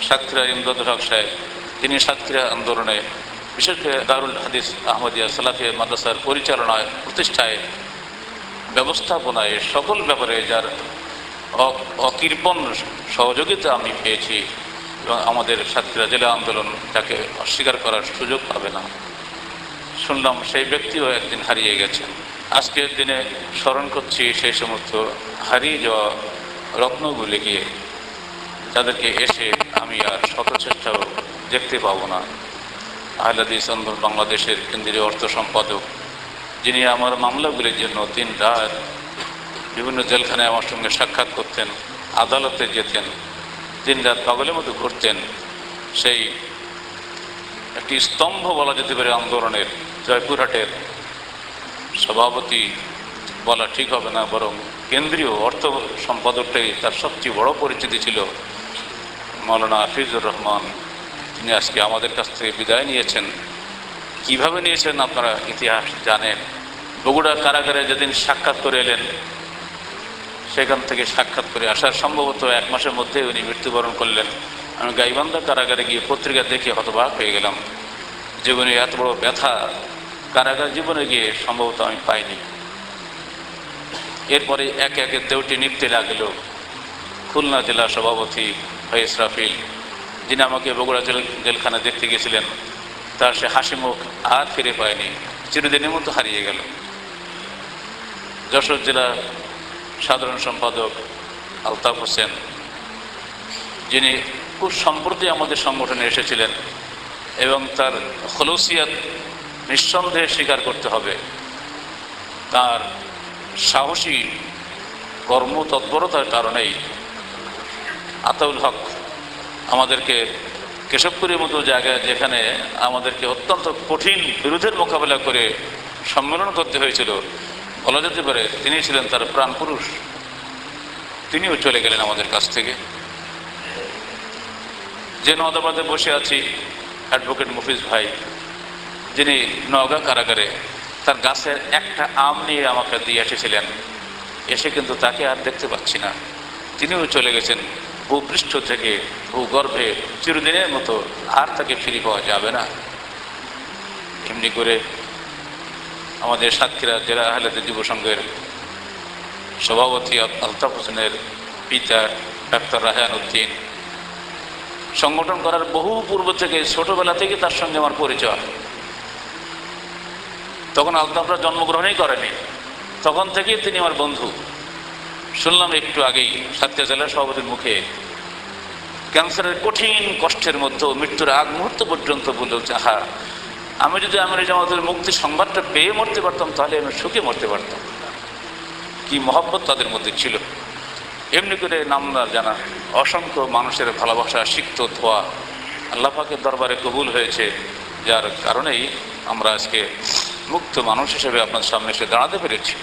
সাতক্ষীরা ইমদাদুল হক সাহেব, তিনি সাতক্ষীরা আন্দোলনে বিশেষ করে দারুল হাদিস আহমদিয়া সালাফিয়া মাদ্রাসার পরিচালনায়, প্রতিষ্ঠায়, ব্যবস্থাপনায়, সকল ব্যাপারে যার অকৃপণ সহযোগিতা আমি পেয়েছি এবং আমাদের সাতক্ষীরা জেলা আন্দোলন তাকে অস্বীকার করার সুযোগ পাবে না। শুনলাম সেই ব্যক্তিও একদিন হারিয়ে গেছেন। আজকের দিনে স্মরণ করছি সেই সমস্ত হারিয়ে যাওয়া রত্নগুলিকে, যাদেরকে এসে আমি আর শত চেষ্টাও দেখতে পাবো না। আহলে হাদিস আন্দোলন বাংলাদেশের কেন্দ্রীয় অর্থ সম্পাদক, যিনি আমার মামলাগুলির জন্য দিন রাত বিভিন্ন জেলখানায় আমার সঙ্গে সাক্ষাৎ করতেন, আদালতে যেতেন, দিন রাত পাগলের মতো ঘুরতেন, সেই একটি স্তম্ভ বলা যেতে পারে আন্দোলনের, জয়পুরহাটের সভাপতি বলা ঠিক হবে না, বরং কেন্দ্রীয় অর্থ সম্পাদকটাই তার সবচেয়ে বড় পরিচিতি ছিল, মৌলানা হাফিজুর রহমান। তিনি আজকে আমাদের কাছ থেকে বিদায় নিয়েছেন। কিভাবে নিয়েছেন আপনারা ইতিহাস জানেন। বগুড়া কারাগারে যেদিন সাক্ষাৎ করে এলেন, সেখান থেকে সাক্ষাৎ করে আসার সম্ভবত 1 মাসের মধ্যে উনি মৃত্যুবরণ করলেন। আমি গাইবান্ধা কারাগারে গিয়ে পত্রিকা দেখে হতবাক হয়ে গেলাম। জীবনে এত বড় ব্যথা কারাগার জীবনে গিয়ে সম্ভবত আমি পাইনি। এরপরে একে একে দেউটি নিপতে লাগলো। খুলনা জেলা সভাপতি ভাই ইসরাফিল, যিনি আমাকে বগুড়া জেলখানা দেখতে গিয়েছিলেন, তার সে হাসি মুখ আর ফিরে পায়নি, চিরদিনের মতো হারিয়ে গেল। যশোর জেলা সাধারণ সম্পাদক আলতাফ হোসেন, যিনি খুব সম্প্রতি আমাদের সংগঠনে এসেছিলেন এবং তার খলুসিয়াত নিঃসন্দেহে স্বীকার করতে হবে। তার সাহসী কর্মতৎপরতার কারণেই আতাউল হক আমাদেরকে কেশবপুরের মতো জায়গায়, যেখানে আমাদেরকে অত্যন্ত কঠিন বিরোধের মোকাবেলা করে সম্মেলন করতে হয়েছিল, বলা যেতে পারে তিনি ছিলেন তার প্রাণ পুরুষ। তিনিও চলে গেলেন আমাদের কাছ থেকে। যে নওদাবাদে বসে আছি, অ্যাডভোকেট মুফিজ ভাই, যিনি নওগাঁ কারাগারে তার গাছের একটা আম নিয়ে আমাকে দিয়ে এসেছিলেন, এসে কিন্তু তাকে আর দেখতে পাচ্ছি না। তিনিও চলে গেছেন ভূপৃষ্ঠ থেকে, ভূগর্ভে চিরদিনের মতো, আর তাকে ফিরে পাওয়া যাবে না। এমনি করে আমাদের সাতক্ষীরা জেলা আহলে হাদিস যুব সংঘের সভাপতি আলতাফ হোসেনের পিতা ডাক্তার রায়হান উদ্দিন, সংগঠন করার বহু পূর্ব থেকে, ছোটবেলা থেকে তার সঙ্গে আমার পরিচয়। তখন আলতাফরা জন্মগ্রহণই করেনি, তখন থেকেই তিনি আমার বন্ধু। শুনলাম একটু আগেই সাতক্ষীরা জেলার সভাপতির মুখে ক্যান্সারের কঠিন কষ্টের মধ্যে মৃত্যুর আগ মুহূর্ত পর্যন্ত বলছে, আহা, আমি যদি আমির জামাতের মুক্তির সংবাদটা পেয়ে মরতে পারতাম, তাহলে আমি সুখে মরতে পারতাম। কি মহব্বত তাদের মধ্যে ছিল। এমনি করে নাম না জানা অসংখ্য মানুষের ভালোবাসা, সিক্ত ধোয়া আল্লাহ পাকের দরবারে কবুল হয়েছে, যার কারণেই আমরা আজকে মুক্ত মানুষ হিসেবে আপনার সামনে এসে দাঁড়াতে পেরেছি।